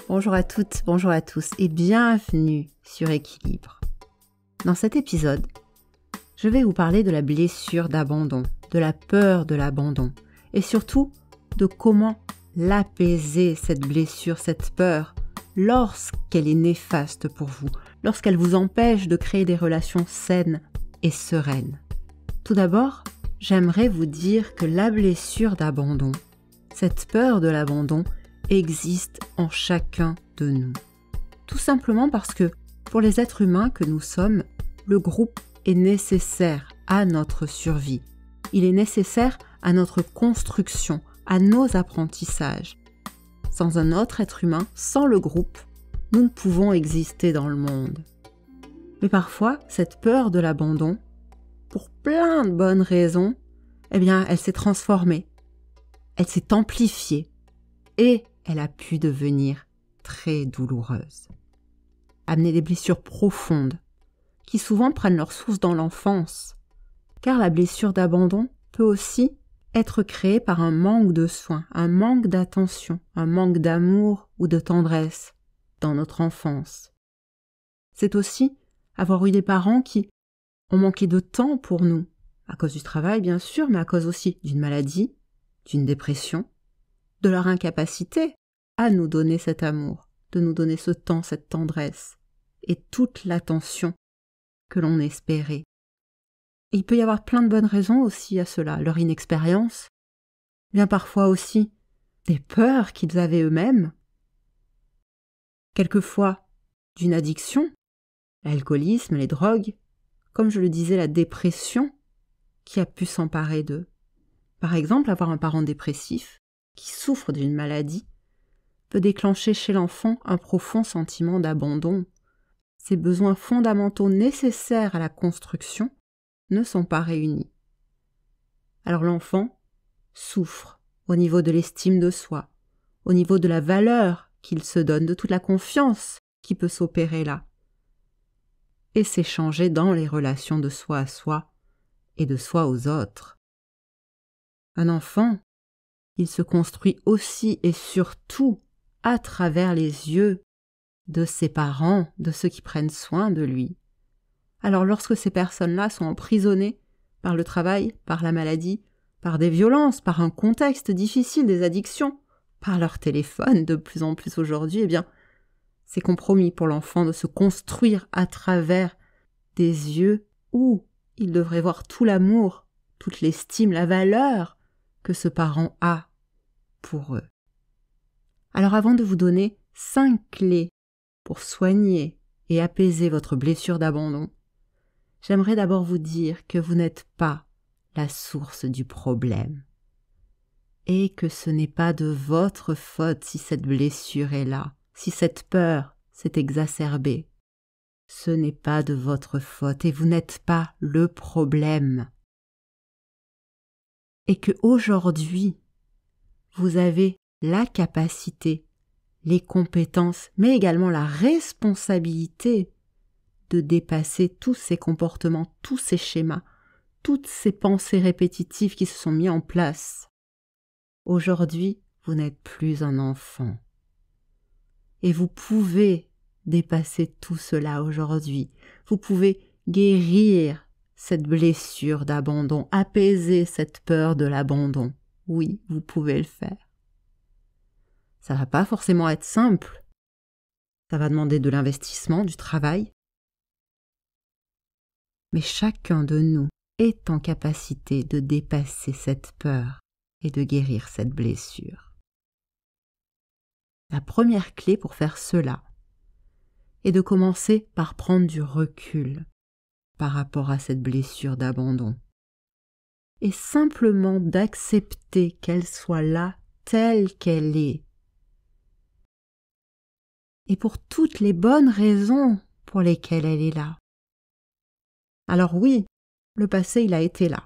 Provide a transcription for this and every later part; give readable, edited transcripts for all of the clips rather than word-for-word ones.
Bonjour à toutes, bonjour à tous et bienvenue sur Équilibre. Dans cet épisode, je vais vous parler de la blessure d'abandon, de la peur de l'abandon et surtout de comment l'apaiser, cette blessure, cette peur, lorsqu'elle est néfaste pour vous, lorsqu'elle vous empêche de créer des relations saines et sereines. Tout d'abord, j'aimerais vous dire que la blessure d'abandon, cette peur de l'abandon, existe en chacun de nous. Tout simplement parce que, pour les êtres humains que nous sommes, le groupe est nécessaire à notre survie. Il est nécessaire à notre construction, à nos apprentissages. Sans un autre être humain, sans le groupe, nous ne pouvons exister dans le monde. Mais parfois, cette peur de l'abandon, pour plein de bonnes raisons, elle s'est transformée, elle s'est amplifiée et elle a pu devenir très douloureuse. Amener des blessures profondes qui souvent prennent leur source dans l'enfance, car la blessure d'abandon peut aussi être créée par un manque de soins, un manque d'attention, un manque d'amour ou de tendresse dans notre enfance. C'est aussi avoir eu des parents qui ont manqué de temps pour nous, à cause du travail bien sûr, mais à cause aussi d'une maladie, d'une dépression, de leur incapacité à nous donner cet amour, de nous donner ce temps, cette tendresse et toute l'attention que l'on espérait. Et il peut y avoir plein de bonnes raisons aussi à cela, leur inexpérience, bien parfois aussi des peurs qu'ils avaient eux-mêmes, quelquefois d'une addiction, l'alcoolisme, les drogues, comme je le disais, la dépression qui a pu s'emparer d'eux. Par exemple, avoir un parent dépressif qui souffre d'une maladie peut déclencher chez l'enfant un profond sentiment d'abandon. Ses besoins fondamentaux nécessaires à la construction ne sont pas réunis. Alors l'enfant souffre au niveau de l'estime de soi, au niveau de la valeur qu'il se donne, de toute la confiance qui peut s'opérer là, et s'échanger dans les relations de soi à soi et de soi aux autres. Un enfant, il se construit aussi et surtout à travers les yeux de ses parents, de ceux qui prennent soin de lui. Alors lorsque ces personnes-là sont emprisonnées par le travail, par la maladie, par des violences, par un contexte difficile, des addictions, par leur téléphone de plus en plus aujourd'hui, c'est compromis pour l'enfant de se construire à travers des yeux où il devrait voir tout l'amour, toute l'estime, la valeur que ce parent a pour eux. Alors avant de vous donner 5 clés pour soigner et apaiser votre blessure d'abandon, j'aimerais d'abord vous dire que vous n'êtes pas la source du problème et que ce n'est pas de votre faute si cette blessure est là, si cette peur s'est exacerbée. Ce n'est pas de votre faute et vous n'êtes pas le problème. Et que aujourd'hui, vous avez la capacité, les compétences, mais également la responsabilité de dépasser tous ces comportements, tous ces schémas, toutes ces pensées répétitives qui se sont mis en place. Aujourd'hui, vous n'êtes plus un enfant. Et vous pouvez dépasser tout cela aujourd'hui. Vous pouvez guérir cette blessure d'abandon, apaiser cette peur de l'abandon. Oui, vous pouvez le faire. Ça va pas forcément être simple. Ça va demander de l'investissement, du travail. Mais chacun de nous est en capacité de dépasser cette peur et de guérir cette blessure. La première clé pour faire cela est de commencer par prendre du recul par rapport à cette blessure d'abandon et simplement d'accepter qu'elle soit là telle qu'elle est. Et pour toutes les bonnes raisons pour lesquelles elle est là. Alors oui, le passé il a été là.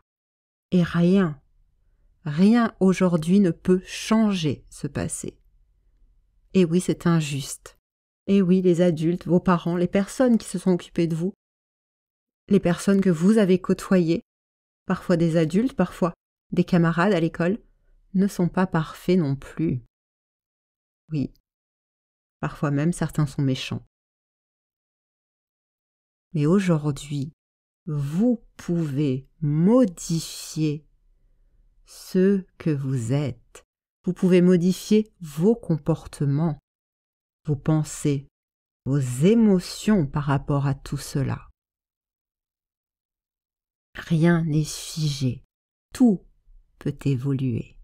Et rien aujourd'hui ne peut changer ce passé. Et oui, c'est injuste. Et oui, les adultes, vos parents, les personnes qui se sont occupées de vous, les personnes que vous avez côtoyées, parfois des adultes, parfois des camarades à l'école, ne sont pas parfaits non plus. Oui, Parfois même, certains sont méchants. Mais aujourd'hui, vous pouvez modifier ce que vous êtes. Vous pouvez modifier vos comportements, vos pensées, vos émotions par rapport à tout cela. Rien n'est figé, tout peut évoluer.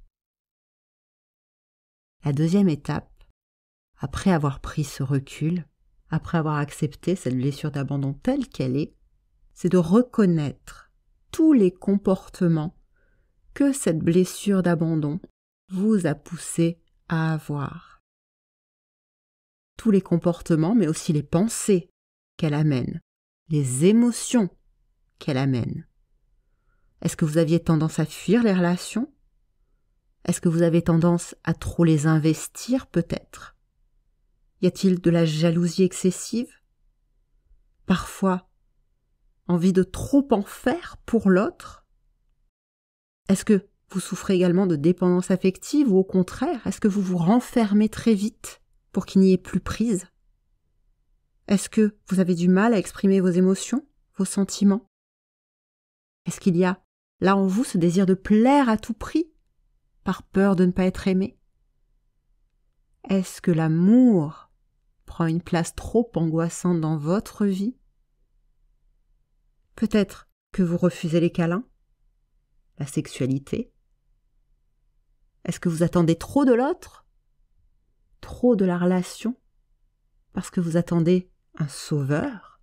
La deuxième étape, après avoir pris ce recul, après avoir accepté cette blessure d'abandon telle qu'elle est, c'est de reconnaître tous les comportements que cette blessure d'abandon vous a poussé à avoir. Tous les comportements, mais aussi les pensées qu'elle amène, les émotions qu'elle amène. Est-ce que vous aviez tendance à fuir les relations? Est-ce que vous avez tendance à trop les investir peut-être? Y a-t-il de la jalousie excessive? Parfois, envie de trop en faire pour l'autre? Est-ce que vous souffrez également de dépendance affective ou au contraire, est-ce que vous vous renfermez très vite pour qu'il n'y ait plus prise? Est-ce que vous avez du mal à exprimer vos émotions, vos sentiments? Est-ce qu'il y a là en vous ce désir de plaire à tout prix, par peur de ne pas être aimé? Est-ce que l'amour prend une place trop angoissante dans votre vie? Peut-être que vous refusez les câlins, la sexualité. Est-ce que vous attendez trop de l'autre? Trop de la relation? Parce que vous attendez un sauveur?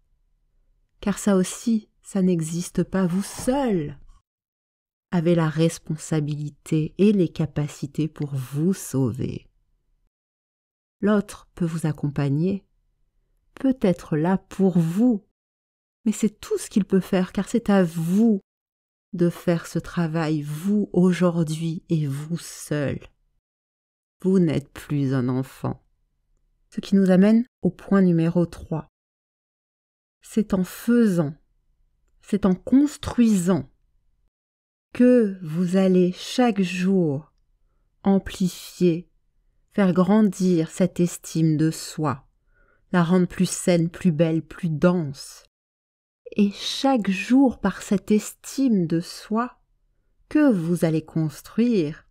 Car ça aussi, ça n'existe pas. Vous seul avez la responsabilité et les capacités pour vous sauver. L'autre peut vous accompagner, peut être là pour vous, mais c'est tout ce qu'il peut faire, car c'est à vous de faire ce travail, vous aujourd'hui et vous seul. Vous n'êtes plus un enfant. Ce qui nous amène au point numéro 3. C'est en faisant, c'est en construisant que vous allez chaque jour amplifier, faire grandir cette estime de soi, la rendre plus saine, plus belle, plus dense. Et chaque jour, par cette estime de soi que vous allez construire,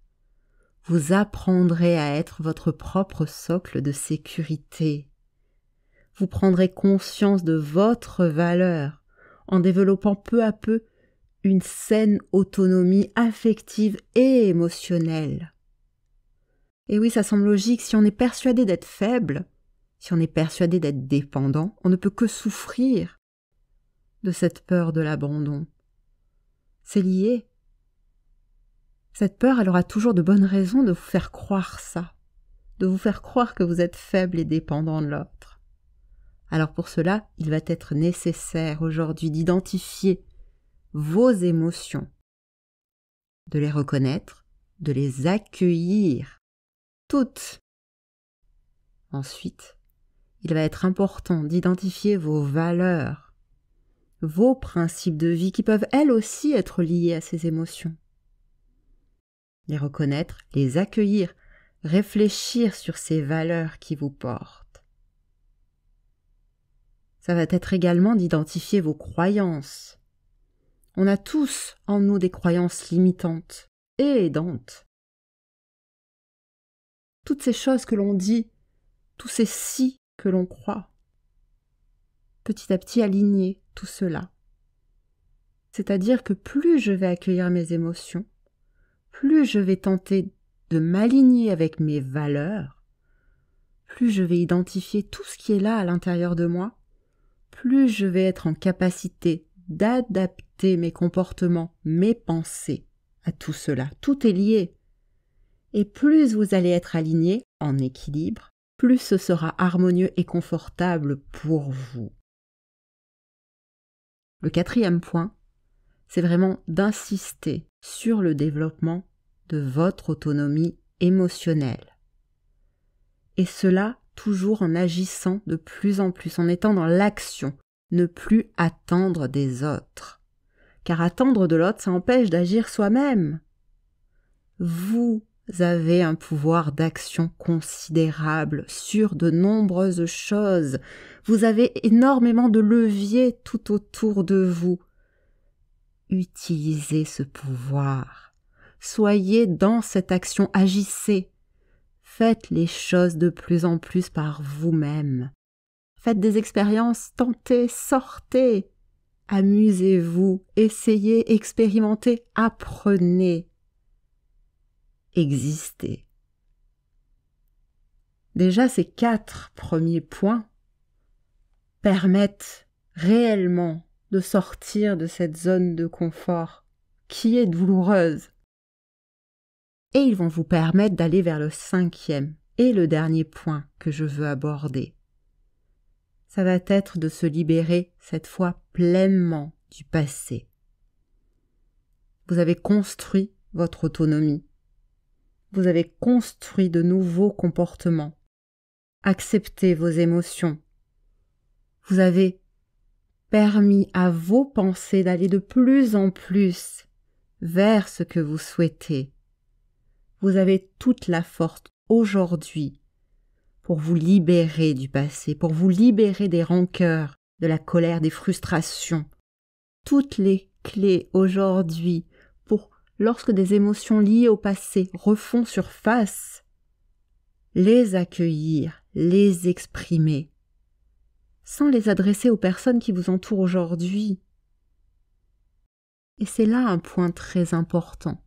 vous apprendrez à être votre propre socle de sécurité. Vous prendrez conscience de votre valeur en développant peu à peu une saine autonomie affective et émotionnelle. Et oui, ça semble logique, si on est persuadé d'être faible, si on est persuadé d'être dépendant, on ne peut que souffrir de cette peur de l'abandon. C'est lié. Cette peur, elle aura toujours de bonnes raisons de vous faire croire ça, de vous faire croire que vous êtes faible et dépendant de l'autre. Alors pour cela, il va être nécessaire aujourd'hui d'identifier vos émotions, de les reconnaître, de les accueillir, toutes. Ensuite, il va être important d'identifier vos valeurs, vos principes de vie qui peuvent elles aussi être liés à ces émotions. Les reconnaître, les accueillir, réfléchir sur ces valeurs qui vous portent. Ça va être également d'identifier vos croyances. On a tous en nous des croyances limitantes et aidantes. Toutes ces choses que l'on dit, tous ces si que l'on croit. Petit à petit aligner tout cela. C'est-à-dire que plus je vais accueillir mes émotions, plus je vais tenter de m'aligner avec mes valeurs, plus je vais identifier tout ce qui est là à l'intérieur de moi, plus je vais être en capacité d'adapter mes comportements, mes pensées à tout cela. Tout est lié. Et plus vous allez être aligné, en équilibre, plus ce sera harmonieux et confortable pour vous. Le 4e point, c'est vraiment d'insister sur le développement de votre autonomie émotionnelle. Et cela toujours en agissant de plus en plus, en étant dans l'action, ne plus attendre des autres. Car attendre de l'autre, ça empêche d'agir soi-même. Vous avez un pouvoir d'action considérable sur de nombreuses choses. Vous avez énormément de leviers tout autour de vous. Utilisez ce pouvoir. Soyez dans cette action, agissez. Faites les choses de plus en plus par vous-même. Faites des expériences, tentez, sortez. Amusez-vous, essayez, expérimentez, apprenez. Existez. Déjà, ces 4 premiers points permettent réellement de sortir de cette zone de confort qui est douloureuse. Et ils vont vous permettre d'aller vers le 5e et le dernier point que je veux aborder. Ça va être de se libérer cette fois pleinement du passé. Vous avez construit votre autonomie. Vous avez construit de nouveaux comportements. Acceptez vos émotions. Vous avez permis à vos pensées d'aller de plus en plus vers ce que vous souhaitez. Vous avez toute la force aujourd'hui pour vous libérer du passé, pour vous libérer des rancœurs, de la colère, des frustrations. Toutes les clés aujourd'hui pour, lorsque des émotions liées au passé refont surface, les accueillir, les exprimer, sans les adresser aux personnes qui vous entourent aujourd'hui. Et c'est là un point très important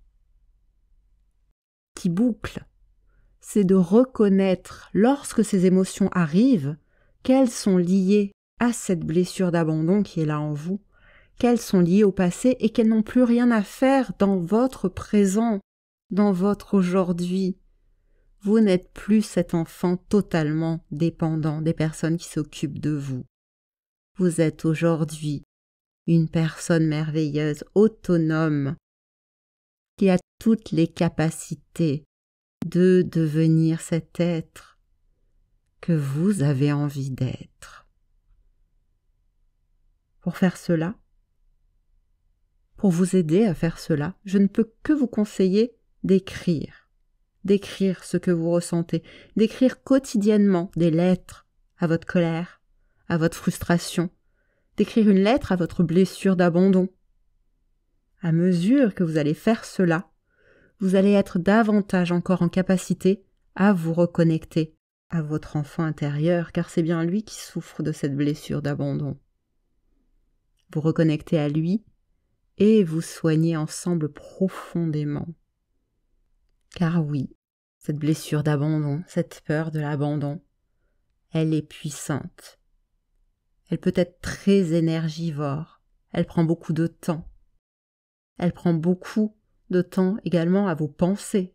qui boucle. C'est de reconnaître, lorsque ces émotions arrivent, qu'elles sont liées à cette blessure d'abandon qui est là en vous, qu'elles sont liées au passé et qu'elles n'ont plus rien à faire dans votre présent, dans votre aujourd'hui. Vous n'êtes plus cet enfant totalement dépendant des personnes qui s'occupent de vous. Vous êtes aujourd'hui une personne merveilleuse, autonome, qui a toutes les capacités de devenir cet être que vous avez envie d'être. Pour faire cela, pour vous aider à faire cela, je ne peux que vous conseiller d'écrire ce que vous ressentez, d'écrire quotidiennement des lettres à votre colère, à votre frustration, d'écrire une lettre à votre blessure d'abandon. À mesure que vous allez faire cela, vous allez être davantage encore en capacité à vous reconnecter à votre enfant intérieur, car c'est bien lui qui souffre de cette blessure d'abandon. Vous reconnectez à lui et vous soignez ensemble profondément. Car oui, cette blessure d'abandon, cette peur de l'abandon, elle est puissante. Elle peut être très énergivore, elle prend beaucoup de temps. Elle prend beaucoup de temps également à vos pensées.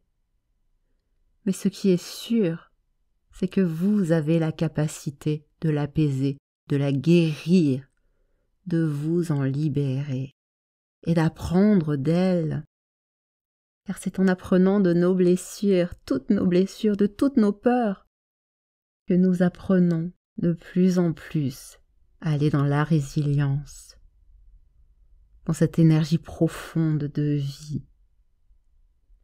Mais ce qui est sûr, c'est que vous avez la capacité de l'apaiser, de la guérir, de vous en libérer et d'apprendre d'elle. Car c'est en apprenant de nos blessures, de toutes nos peurs, que nous apprenons de plus en plus à aller dans la résilience, dans cette énergie profonde de vie,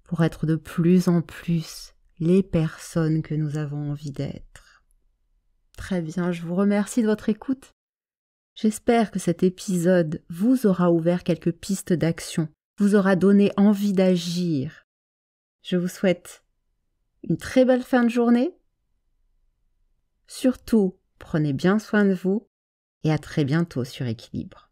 pour être de plus en plus les personnes que nous avons envie d'être. Très bien, je vous remercie de votre écoute. J'espère que cet épisode vous aura ouvert quelques pistes d'action, vous aura donné envie d'agir. Je vous souhaite une très belle fin de journée. Surtout, prenez bien soin de vous et à très bientôt sur Équilibre.